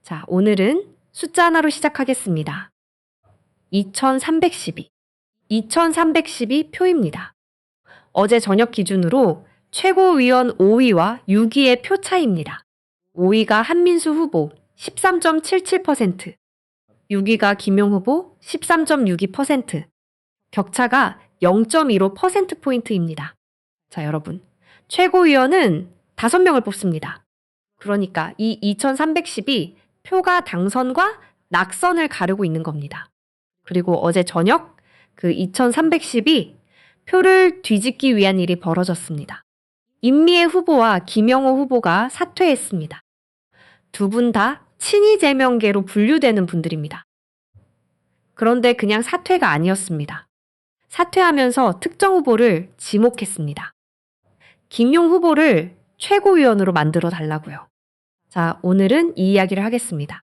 자, 오늘은 숫자 하나로 시작하겠습니다. 2312. 2312 표입니다. 어제 저녁 기준으로 최고위원 5위와 6위의 표 차이입니다. 5위가 한민수 후보 13.77%, 6위가 김용 후보 13.62%, 격차가 0.15%포인트입니다. 자, 여러분. 최고위원은 5명을 뽑습니다. 그러니까 이 2310이 표가 당선과 낙선을 가르고 있는 겁니다. 그리고 어제 저녁 그 2310이 표를 뒤집기 위한 일이 벌어졌습니다. 임미애 후보와 김영호 후보가 사퇴했습니다. 두 분 다 친이 제명계로 분류되는 분들입니다. 그런데 그냥 사퇴가 아니었습니다. 사퇴하면서 특정 후보를 지목했습니다. 김용 후보를 최고위원으로 만들어 달라고요. 자, 오늘은 이 이야기를 하겠습니다.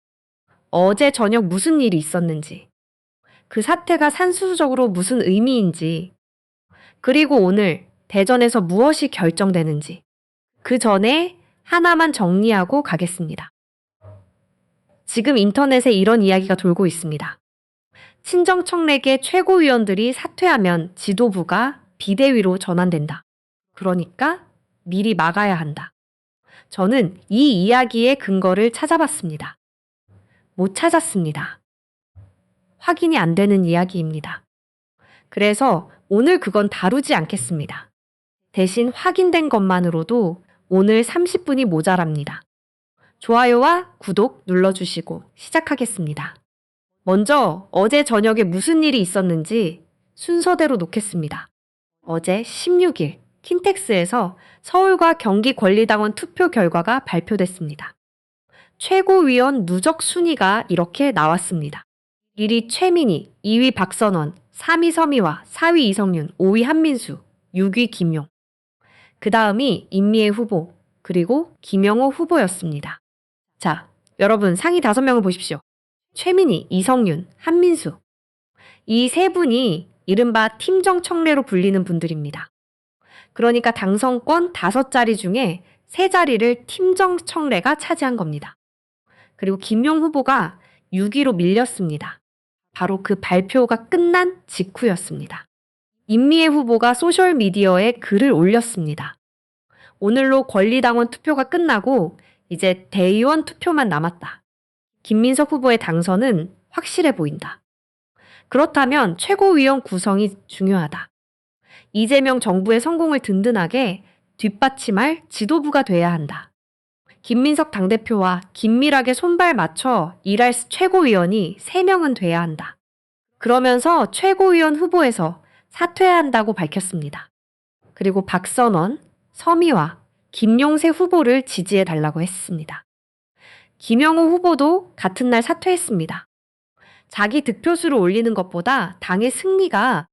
어제 저녁 무슨 일이 있었는지, 그 사태가 산수적으로 무슨 의미인지, 그리고 오늘 대전에서 무엇이 결정되는지, 그 전에 하나만 정리하고 가겠습니다. 지금 인터넷에 이런 이야기가 돌고 있습니다. 친정청래계 최고위원들이 사퇴하면 지도부가 비대위로 전환된다. 그러니까 미리 막아야 한다. 저는 이 이야기의 근거를 찾아봤습니다. 못 찾았습니다. 확인이 안 되는 이야기입니다. 그래서 오늘 그건 다루지 않겠습니다. 대신 확인된 것만으로도 오늘 30분이 모자랍니다. 좋아요와 구독 눌러주시고 시작하겠습니다. 먼저 어제 저녁에 무슨 일이 있었는지 순서대로 놓겠습니다. 어제 16일 킨텍스에서 서울과 경기 권리당원 투표 결과가 발표됐습니다. 최고위원 누적 순위가 이렇게 나왔습니다. 1위 최민희, 2위 박선원, 3위 서미화, 4위 이성윤, 5위 한민수, 6위 김용. 그 다음이 임미애 후보, 그리고 김영호 후보였습니다. 자, 여러분 상위 5명을 보십시오. 최민희, 이성윤, 한민수. 이 세 분이 이른바 팀정청래로 불리는 분들입니다. 그러니까 당선권 5자리 중에 3자리를 팀정청래가 차지한 겁니다. 그리고 김용 후보가 6위로 밀렸습니다. 바로 그 발표가 끝난 직후였습니다. 임미애 후보가 소셜미디어에 글을 올렸습니다. 오늘로 권리당원 투표가 끝나고 이제 대의원 투표만 남았다. 김민석 후보의 당선은 확실해 보인다. 그렇다면 최고위원 구성이 중요하다. 이재명 정부의 성공을 든든하게 뒷받침할 지도부가 돼야 한다. 김민석 당대표와 긴밀하게 손발 맞춰 일할 최고위원이 3명은 돼야 한다. 그러면서 최고위원 후보에서 사퇴해야 한다고 밝혔습니다. 그리고 박선원, 서미화, 김용세 후보를 지지해 달라고 했습니다. 김영호 후보도 같은 날 사퇴했습니다. 자기 득표수를 올리는 것보다 당의 승리가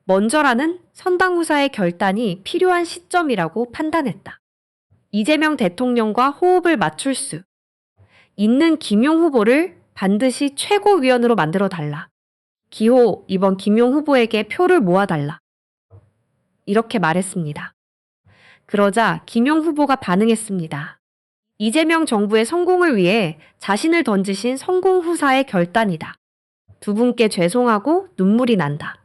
먼저라는 선당후사의 결단이 필요한 시점이라고 판단했다. 이재명 대통령과 호흡을 맞출 수 있는 김용 후보를 반드시 최고위원으로 만들어 달라. 기호 이번 김용 후보에게 표를 모아달라. 이렇게 말했습니다. 그러자 김용 후보가 반응했습니다. 이재명 정부의 성공을 위해 자신을 던지신 성공후사의 결단이다. 두 분께 죄송하고 눈물이 난다.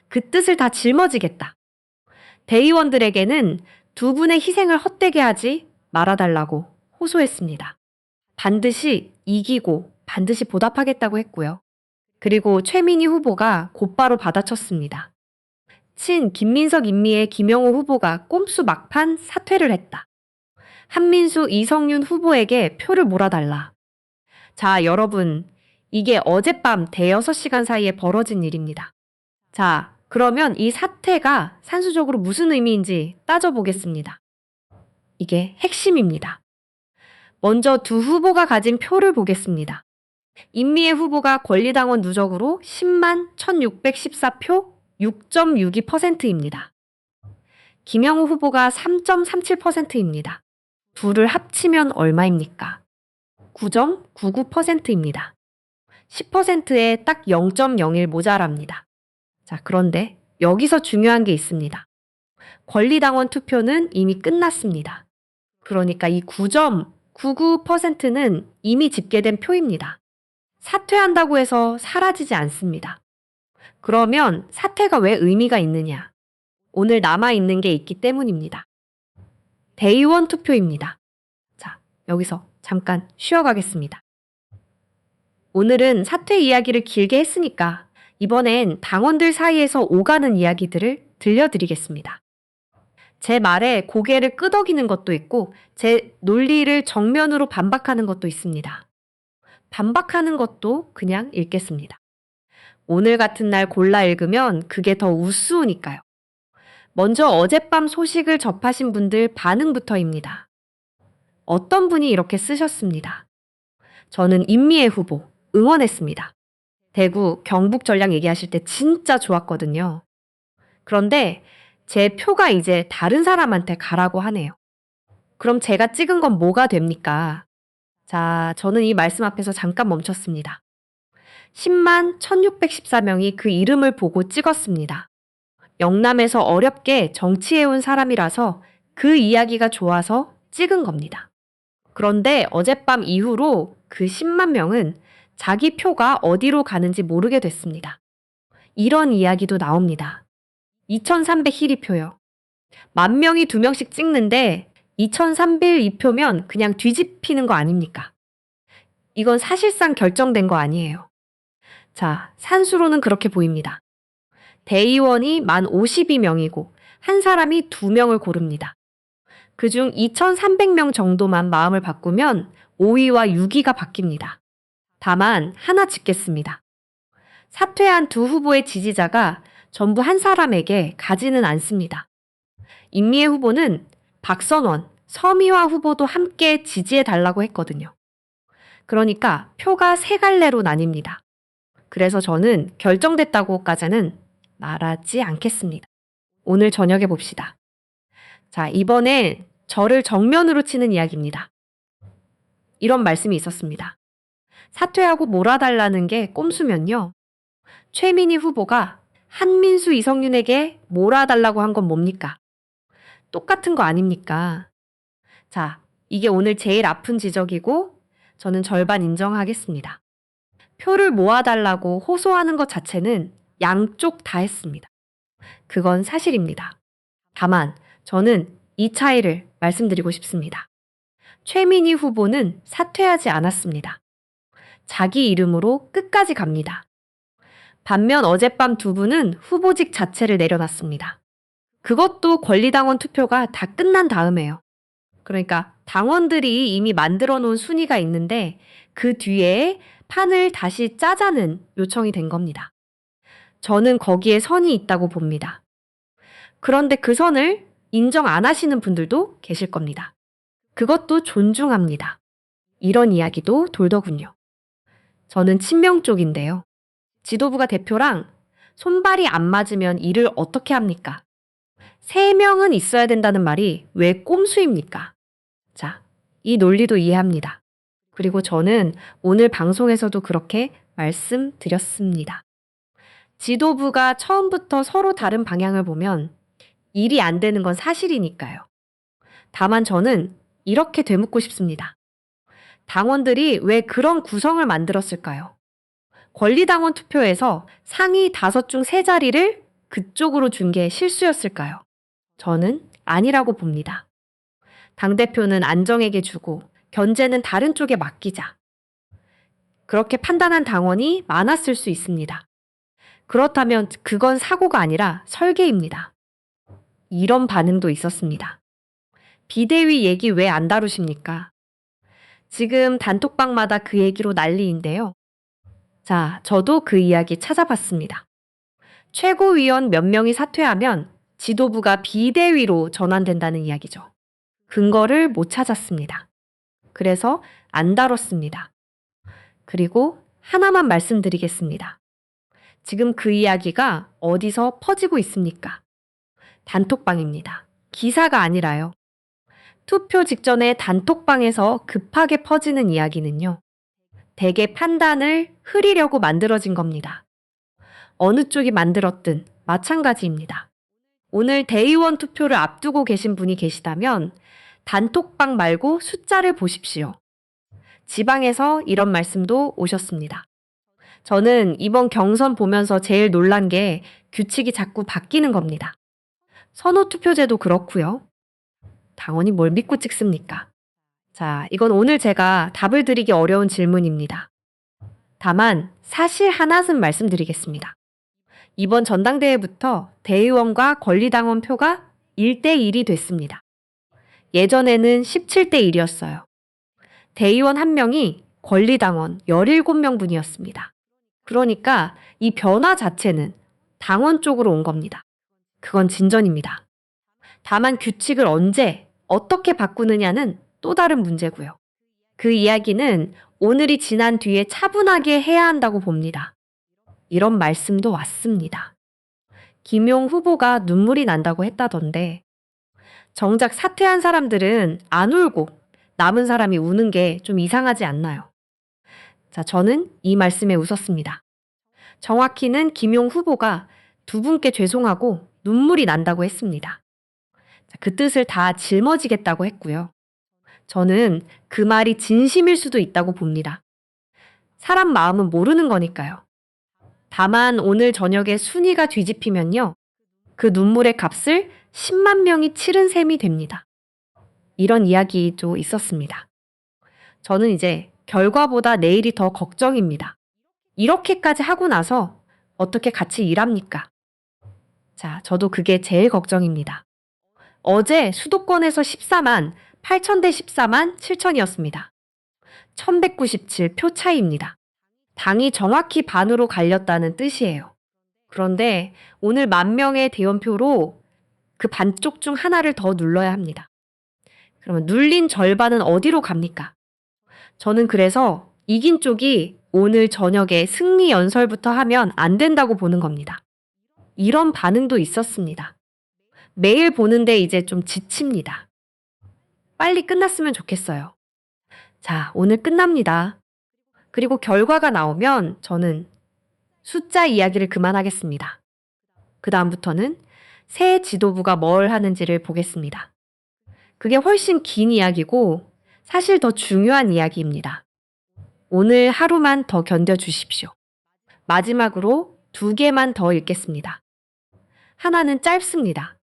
그 뜻을 다 짊어지겠다. 대의원들에게는 두 분의 희생을 헛되게 하지 말아달라고 호소했습니다. 반드시 이기고 반드시 보답하겠다고 했고요. 그리고 최민희 후보가 곧바로 받아쳤습니다. 친 김민석 임미애 김영호 후보가 꼼수 막판 사퇴를 했다. 한민수 이성윤 후보에게 표를 몰아달라. 자, 여러분, 이게 어젯밤 대여섯 시간 사이에 벌어진 일입니다. 자, 그러면 이 사태가 산수적으로 무슨 의미인지 따져보겠습니다. 이게 핵심입니다. 먼저 두 후보가 가진 표를 보겠습니다. 임미애 후보가 권리당원 누적으로 10만 1614표 6.62%입니다. 김영호 후보가 3.37%입니다. 둘을 합치면 얼마입니까? 9.99%입니다. 10%에 딱 0.01 모자랍니다. 자, 그런데 여기서 중요한 게 있습니다. 권리당원 투표는 이미 끝났습니다. 그러니까 이 9점 99%는 이미 집계된 표입니다. 사퇴한다고 해서 사라지지 않습니다. 그러면 사퇴가 왜 의미가 있느냐? 오늘 남아있는 게 있기 때문입니다. 대의원 투표입니다. 자, 여기서 잠깐 쉬어가겠습니다. 오늘은 사퇴 이야기를 길게 했으니까 이번엔 당원들 사이에서 오가는 이야기들을 들려드리겠습니다. 제 말에 고개를 끄덕이는 것도 있고 제 논리를 정면으로 반박하는 것도 있습니다. 반박하는 것도 그냥 읽겠습니다. 오늘 같은 날 골라 읽으면 그게 더 우스우니까요. 먼저 어젯밤 소식을 접하신 분들 반응부터입니다. 어떤 분이 이렇게 쓰셨습니다. 저는 임미애 후보 응원했습니다. 대구 경북 전략 얘기하실 때 진짜 좋았거든요. 그런데 제 표가 이제 다른 사람한테 가라고 하네요. 그럼 제가 찍은 건 뭐가 됩니까? 자, 저는 이 말씀 앞에서 잠깐 멈췄습니다. 10만 1614명이 그 이름을 보고 찍었습니다. 영남에서 어렵게 정치해온 사람이라서 그 이야기가 좋아서 찍은 겁니다. 그런데 어젯밤 이후로 그 10만 명은 자기 표가 어디로 가는지 모르게 됐습니다. 이런 이야기도 나옵니다. 2301표요. 10,000명이 2명씩 찍는데 2302표면 그냥 뒤집히는 거 아닙니까? 이건 사실상 결정된 거 아니에요. 자, 산수로는 그렇게 보입니다. 대의원이 만 52명이고 한 사람이 2명을 고릅니다. 그중 2,300명 정도만 마음을 바꾸면 5위와 6위가 바뀝니다. 다만 하나 짚겠습니다. 사퇴한 두 후보의 지지자가 전부 한 사람에게 가지는 않습니다. 임미애 후보는 박선원, 서미화 후보도 함께 지지해달라고 했거든요. 그러니까 표가 세 갈래로 나뉩니다. 그래서 저는 결정됐다고까지는 말하지 않겠습니다. 오늘 저녁에 봅시다. 자, 이번엔 저를 정면으로 치는 이야기입니다. 이런 말씀이 있었습니다. 사퇴하고 몰아달라는 게 꼼수면요. 최민희 후보가 한민수 이성윤에게 몰아달라고 한 건 뭡니까? 똑같은 거 아닙니까? 자, 이게 오늘 제일 아픈 지적이고 저는 절반 인정하겠습니다. 표를 모아달라고 호소하는 것 자체는 양쪽 다 했습니다. 그건 사실입니다. 다만 저는 이 차이를 말씀드리고 싶습니다. 최민희 후보는 사퇴하지 않았습니다. 자기 이름으로 끝까지 갑니다. 반면 어젯밤 두 분은 후보직 자체를 내려놨습니다. 그것도 권리당원 투표가 다 끝난 다음에요. 그러니까 당원들이 이미 만들어 놓은 순위가 있는데 그 뒤에 판을 다시 짜자는 요청이 된 겁니다. 저는 거기에 선이 있다고 봅니다. 그런데 그 선을 인정 안 하시는 분들도 계실 겁니다. 그것도 존중합니다. 이런 이야기도 돌더군요. 저는 친명 쪽인데요. 지도부가 대표랑 손발이 안 맞으면 일을 어떻게 합니까? 3명은 있어야 된다는 말이 왜 꼼수입니까? 자, 이 논리도 이해합니다. 그리고 저는 오늘 방송에서도 그렇게 말씀드렸습니다. 지도부가 처음부터 서로 다른 방향을 보면 일이 안 되는 건 사실이니까요. 다만 저는 이렇게 되묻고 싶습니다. 당원들이 왜 그런 구성을 만들었을까요? 권리당원 투표에서 상위 5 중 3자리를 그쪽으로 준 게 실수였을까요? 저는 아니라고 봅니다. 당대표는 안정에게 주고 견제는 다른 쪽에 맡기자. 그렇게 판단한 당원이 많았을 수 있습니다. 그렇다면 그건 사고가 아니라 설계입니다. 이런 반응도 있었습니다. 비대위 얘기 왜 안 다루십니까? 지금 단톡방마다 그 얘기로 난리인데요. 자, 저도 그 이야기 찾아봤습니다. 최고위원 몇 명이 사퇴하면 지도부가 비대위로 전환된다는 이야기죠. 근거를 못 찾았습니다. 그래서 안 다뤘습니다. 그리고 하나만 말씀드리겠습니다. 지금 그 이야기가 어디서 퍼지고 있습니까? 단톡방입니다. 기사가 아니라요. 투표 직전에 단톡방에서 급하게 퍼지는 이야기는요. 대개 판단을 흐리려고 만들어진 겁니다. 어느 쪽이 만들었든 마찬가지입니다. 오늘 대의원 투표를 앞두고 계신 분이 계시다면 단톡방 말고 숫자를 보십시오. 지방에서 이런 말씀도 오셨습니다. 저는 이번 경선 보면서 제일 놀란 게 규칙이 자꾸 바뀌는 겁니다. 선호투표제도 그렇고요. 당원이 뭘 믿고 찍습니까? 자, 이건 오늘 제가 답을 드리기 어려운 질문입니다. 다만 사실 하나는 말씀드리겠습니다. 이번 전당대회부터 대의원과 권리당원 표가 1대1이 됐습니다. 예전에는 17대1이었어요. 대의원 1명이 권리당원 17명분이었습니다. 그러니까 이 변화 자체는 당원 쪽으로 온 겁니다. 그건 진전입니다. 다만 규칙을 언제, 어떻게 바꾸느냐는 또 다른 문제고요. 그 이야기는 오늘이 지난 뒤에 차분하게 해야 한다고 봅니다. 이런 말씀도 왔습니다. 김용 후보가 눈물이 난다고 했다던데 정작 사퇴한 사람들은 안 울고 남은 사람이 우는 게 좀 이상하지 않나요? 자, 저는 이 말씀에 웃었습니다. 정확히는 김용 후보가 두 분께 죄송하고 눈물이 난다고 했습니다. 자, 그 뜻을 다 짊어지겠다고 했고요. 저는 그 말이 진심일 수도 있다고 봅니다. 사람 마음은 모르는 거니까요. 다만 오늘 저녁에 순위가 뒤집히면요. 그 눈물의 값을 10만 명이 치른 셈이 됩니다. 이런 이야기도 있었습니다. 저는 이제 결과보다 내일이 더 걱정입니다. 이렇게까지 하고 나서 어떻게 같이 일합니까? 자, 저도 그게 제일 걱정입니다. 어제 수도권에서 14만 8천 대 14만 7천이었습니다. 1197표 차이입니다. 당이 정확히 반으로 갈렸다는 뜻이에요. 그런데 오늘 10,000명의 대원표로 그 반쪽 중 하나를 더 눌러야 합니다. 그러면 눌린 절반은 어디로 갑니까? 저는 그래서 이긴 쪽이 오늘 저녁에 승리 연설부터 하면 안 된다고 보는 겁니다. 이런 반응도 있었습니다. 매일 보는데 이제 좀 지칩니다. 빨리 끝났으면 좋겠어요. 자, 오늘 끝납니다. 그리고 결과가 나오면 저는 숫자 이야기를 그만하겠습니다. 그 다음부터는 새 지도부가 뭘 하는지를 보겠습니다. 그게 훨씬 긴 이야기고 사실 더 중요한 이야기입니다. 오늘 하루만 더 견뎌주십시오. 마지막으로 2개만 더 읽겠습니다. 하나는 짧습니다.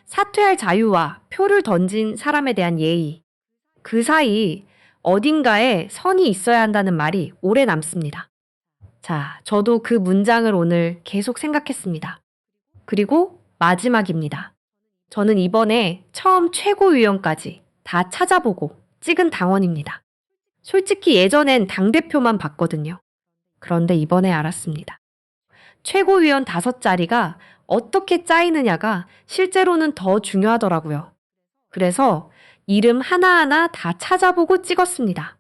사퇴할 자유와 표를 던진 사람에 대한 예의. 그 사이 어딘가에 선이 있어야 한다는 말이 오래 남습니다. 자, 저도 그 문장을 오늘 계속 생각했습니다. 그리고 마지막입니다. 저는 이번에 처음 최고위원까지 다 찾아보고 찍은 당원입니다. 솔직히 예전엔 당대표만 봤거든요. 그런데 이번에 알았습니다. 최고위원 5자리가 어떻게 짜이느냐가 실제로는 더 중요하더라고요. 그래서 이름 하나하나 다 찾아보고 찍었습니다.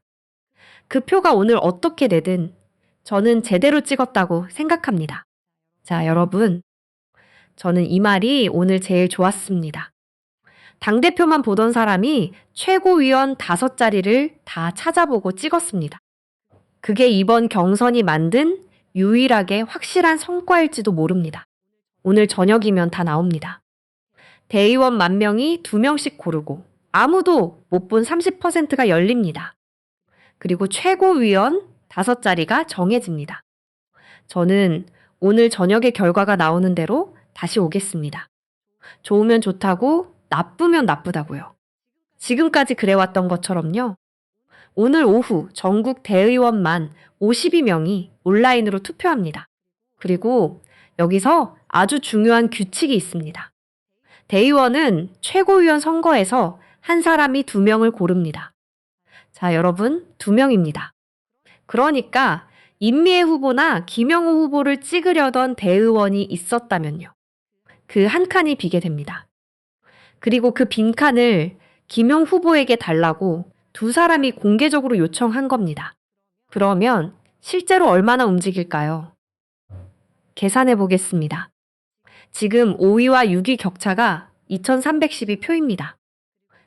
그 표가 오늘 어떻게 되든 저는 제대로 찍었다고 생각합니다. 자, 여러분. 저는 이 말이 오늘 제일 좋았습니다. 당대표만 보던 사람이 최고위원 5자리를 다 찾아보고 찍었습니다. 그게 이번 경선이 만든 유일하게 확실한 성과일지도 모릅니다. 오늘 저녁이면 다 나옵니다. 대의원 10,000명이 2명씩 고르고 아무도 못 본 30%가 열립니다. 그리고 최고위원 5자리가 정해집니다. 저는 오늘 저녁에 결과가 나오는 대로 다시 오겠습니다. 좋으면 좋다고, 나쁘면 나쁘다고요. 지금까지 그래왔던 것처럼요. 오늘 오후 전국 대의원만 52명이 온라인으로 투표합니다. 그리고 여기서 아주 중요한 규칙이 있습니다. 대의원은 최고위원 선거에서 한 사람이 2명을 고릅니다. 자, 여러분, 2명입니다. 그러니까 임미애 후보나 김영호 후보를 찍으려던 대의원이 있었다면요. 그 한 칸이 비게 됩니다. 그리고 그 빈칸을 김용 후보에게 달라고 2사람이 공개적으로 요청한 겁니다. 그러면 실제로 얼마나 움직일까요? 계산해 보겠습니다. 지금 5위와 6위 격차가 2,312표입니다.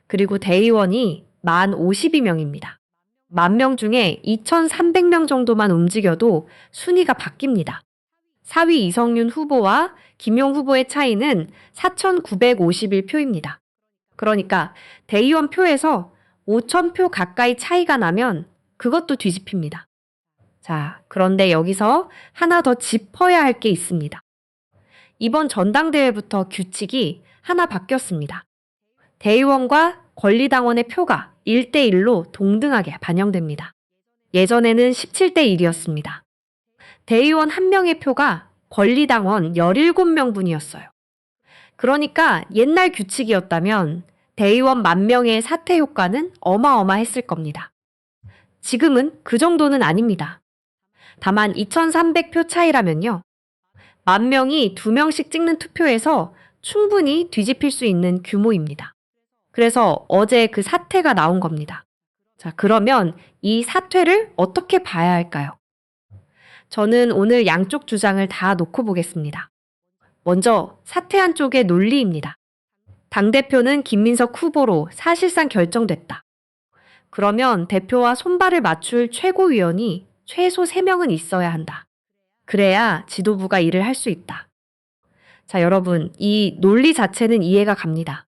그리고 대의원이 10,052명입니다. 10,000명 중에 2,300명 정도만 움직여도 순위가 바뀝니다. 4위 이성윤 후보와 김용 후보의 차이는 4,951표입니다. 그러니까 대의원 표에서 5,000표 가까이 차이가 나면 그것도 뒤집힙니다. 자, 그런데 여기서 하나 더 짚어야 할 게 있습니다. 이번 전당대회부터 규칙이 하나 바뀌었습니다. 대의원과 권리당원의 표가 1대1로 동등하게 반영됩니다. 예전에는 17대1이었습니다. 대의원 1명의 표가 권리당원 17명분이었어요. 그러니까 옛날 규칙이었다면 대의원 10,000명의 사퇴 효과는 어마어마했을 겁니다. 지금은 그 정도는 아닙니다. 다만 2,300표 차이라면요. 10,000명이 2명씩 찍는 투표에서 충분히 뒤집힐 수 있는 규모입니다. 그래서 어제 그 사퇴가 나온 겁니다. 자, 그러면 이 사퇴를 어떻게 봐야 할까요? 저는 오늘 양쪽 주장을 다 놓고 보겠습니다. 먼저 사퇴한 쪽의 논리입니다. 당대표는 김민석 후보로 사실상 결정됐다. 그러면 대표와 손발을 맞출 최고위원이 최소 3명은 있어야 한다. 그래야 지도부가 일을 할 수 있다. 자, 여러분, 이 논리 자체는 이해가 갑니다.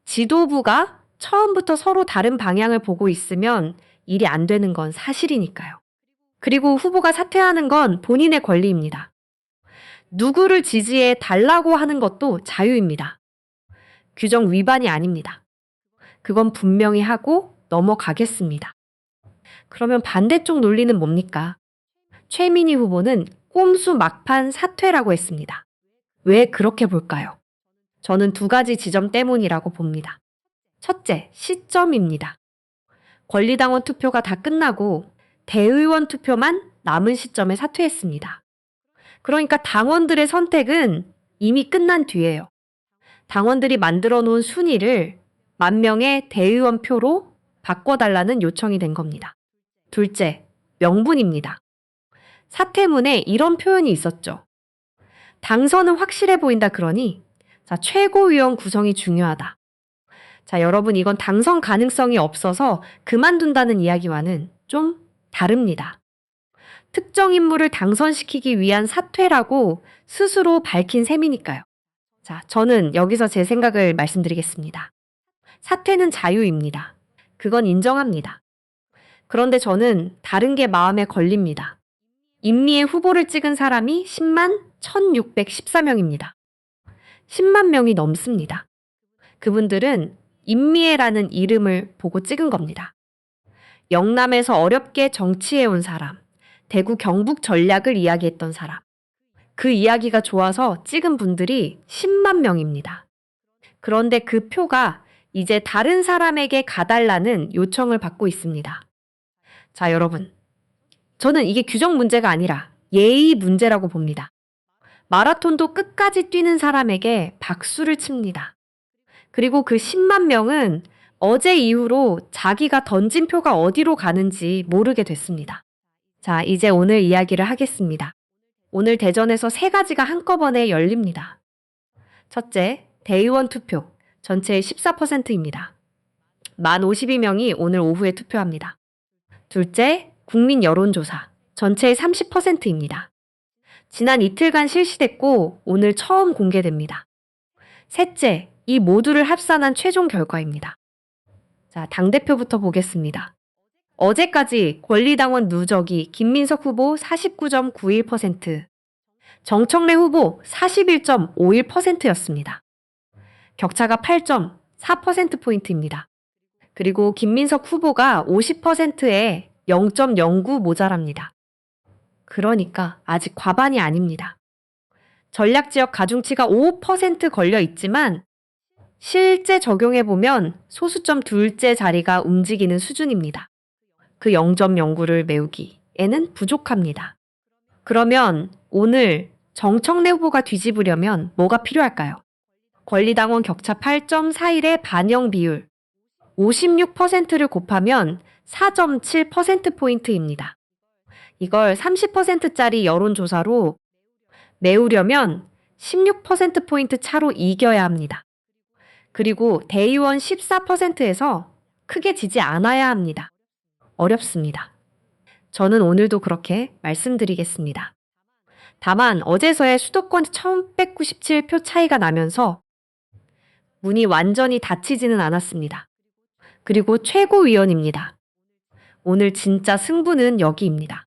지도부가 처음부터 서로 다른 방향을 보고 있으면 일이 안 되는 건 사실이니까요. 그리고 후보가 사퇴하는 건 본인의 권리입니다. 누구를 지지해 달라고 하는 것도 자유입니다. 규정 위반이 아닙니다. 그건 분명히 하고 넘어가겠습니다. 그러면 반대쪽 논리는 뭡니까? 최민희 후보는 꼼수 막판 사퇴라고 했습니다. 왜 그렇게 볼까요? 저는 2가지 지점 때문이라고 봅니다. 첫째, 시점입니다. 권리당원 투표가 다 끝나고 대의원 투표만 남은 시점에 사퇴했습니다. 그러니까 당원들의 선택은 이미 끝난 뒤에요. 당원들이 만들어 놓은 순위를 10,000명의 대의원 표로 바꿔달라는 요청이 된 겁니다. 둘째, 명분입니다. 사퇴문에 이런 표현이 있었죠. 당선은 확실해 보인다 그러니 자, 최고위원 구성이 중요하다. 자, 여러분 이건 당선 가능성이 없어서 그만둔다는 이야기와는 좀 다릅니다. 특정 인물을 당선시키기 위한 사퇴라고 스스로 밝힌 셈이니까요. 자, 저는 여기서 제 생각을 말씀드리겠습니다. 사퇴는 자유입니다. 그건 인정합니다. 그런데 저는 다른 게 마음에 걸립니다. 임리의 후보를 찍은 사람이 10만 1,614명입니다. 10만 명이 넘습니다. 그분들은 임미애라는 이름을 보고 찍은 겁니다. 영남에서 어렵게 정치해온 사람, 대구 경북 전략을 이야기했던 사람, 그 이야기가 좋아서 찍은 분들이 10만 명입니다. 그런데 그 표가 이제 다른 사람에게 가달라는 요청을 받고 있습니다. 자, 여러분. 저는 이게 규정 문제가 아니라 예의 문제라고 봅니다. 마라톤도 끝까지 뛰는 사람에게 박수를 칩니다. 그리고 그 10만 명은 어제 이후로 자기가 던진 표가 어디로 가는지 모르게 됐습니다. 자, 이제 오늘 이야기를 하겠습니다. 오늘 대전에서 3가지가 한꺼번에 열립니다. 첫째, 대의원 투표. 전체의 14%입니다. 만 52명이 오늘 오후에 투표합니다. 둘째, 국민 여론조사. 전체의 30%입니다. 지난 이틀간 실시됐고 오늘 처음 공개됩니다. 셋째, 이 모두를 합산한 최종 결과입니다. 자, 당대표부터 보겠습니다. 어제까지 권리당원 누적이 김민석 후보 49.91%, 정청래 후보 41.51%였습니다. 격차가 8.4%포인트입니다. 그리고 김민석 후보가 50%에 0.09 모자랍니다. 그러니까 아직 과반이 아닙니다. 전략지역 가중치가 5% 걸려 있지만 실제 적용해보면 소수점 둘째 자리가 움직이는 수준입니다. 그 0.09를 메우기에는 부족합니다. 그러면 오늘 정청래 후보가 뒤집으려면 뭐가 필요할까요? 권리당원 격차 8.41의 반영 비율 56%를 곱하면 4.7%포인트입니다. 이걸 30%짜리 여론조사로 메우려면 16%포인트 차로 이겨야 합니다. 그리고 대의원 14%에서 크게 지지 않아야 합니다. 어렵습니다. 저는 오늘도 그렇게 말씀드리겠습니다. 다만 어제서의 수도권 1,197표 차이가 나면서 문이 완전히 닫히지는 않았습니다. 그리고 최고위원입니다. 오늘 진짜 승부는 여기입니다.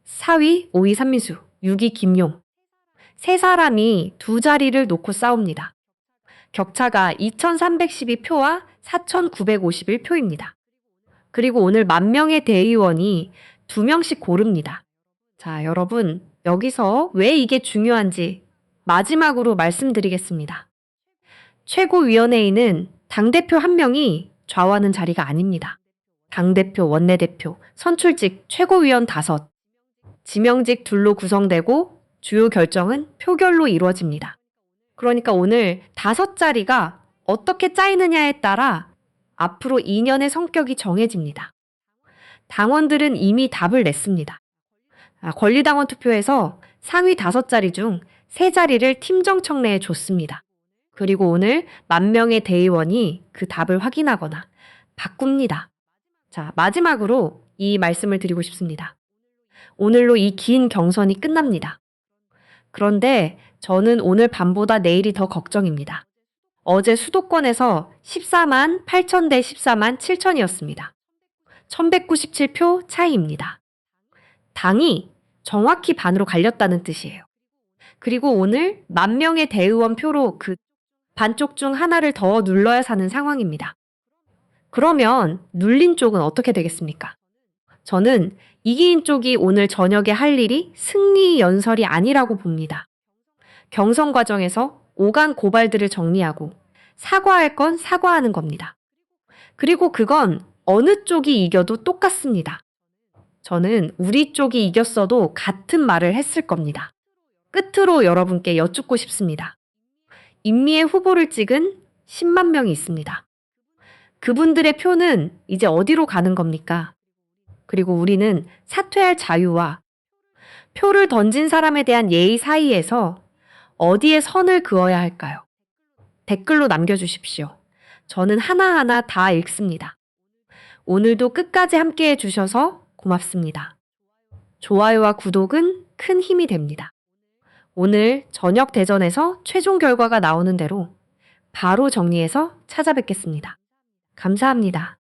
4위 5위 삼민수, 6위 김용. 세 사람이 두 자리를 놓고 싸웁니다. 격차가 2312표와 4951표입니다. 그리고 오늘 10,000명의 대의원이 2명씩 고릅니다. 자, 여러분, 여기서 왜 이게 중요한지 마지막으로 말씀드리겠습니다. 최고위원회의는 당대표 1명이 좌우하는 자리가 아닙니다. 당대표, 원내대표, 선출직, 최고위원 5, 지명직 2로 구성되고 주요 결정은 표결로 이루어집니다. 그러니까 오늘 5자리가 어떻게 짜이느냐에 따라 앞으로 2년의 성격이 정해집니다. 당원들은 이미 답을 냈습니다. 권리당원 투표에서 상위 5자리 중 3자리를 팀정청래에 줬습니다. 그리고 오늘 10,000명의 대의원이 그 답을 확인하거나 바꿉니다. 자, 마지막으로 이 말씀을 드리고 싶습니다. 오늘로 이 긴 경선이 끝납니다. 그런데 저는 오늘 밤보다 내일이 더 걱정입니다. 어제 수도권에서 14만 8천 대 14만 7천이었습니다. 1197표 차이입니다. 당이 정확히 반으로 갈렸다는 뜻이에요. 그리고 오늘 10,000명의 대의원 표로 그 반쪽 중 하나를 더 눌러야 사는 상황입니다. 그러면 눌린 쪽은 어떻게 되겠습니까? 저는 이긴 쪽이 오늘 저녁에 할 일이 승리 연설이 아니라고 봅니다. 경선 과정에서 오간 고발들을 정리하고 사과할 건 사과하는 겁니다. 그리고 그건 어느 쪽이 이겨도 똑같습니다. 저는 우리 쪽이 이겼어도 같은 말을 했을 겁니다. 끝으로 여러분께 여쭙고 싶습니다. 인미의 후보를 찍은 10만 명이 있습니다. 그분들의 표는 이제 어디로 가는 겁니까? 그리고 우리는 사퇴할 자유와 표를 던진 사람에 대한 예의 사이에서 어디에 선을 그어야 할까요? 댓글로 남겨주십시오. 저는 하나하나 다 읽습니다. 오늘도 끝까지 함께 해주셔서 고맙습니다. 좋아요와 구독은 큰 힘이 됩니다. 오늘 저녁 대전에서 최종 결과가 나오는 대로 바로 정리해서 찾아뵙겠습니다. 감사합니다.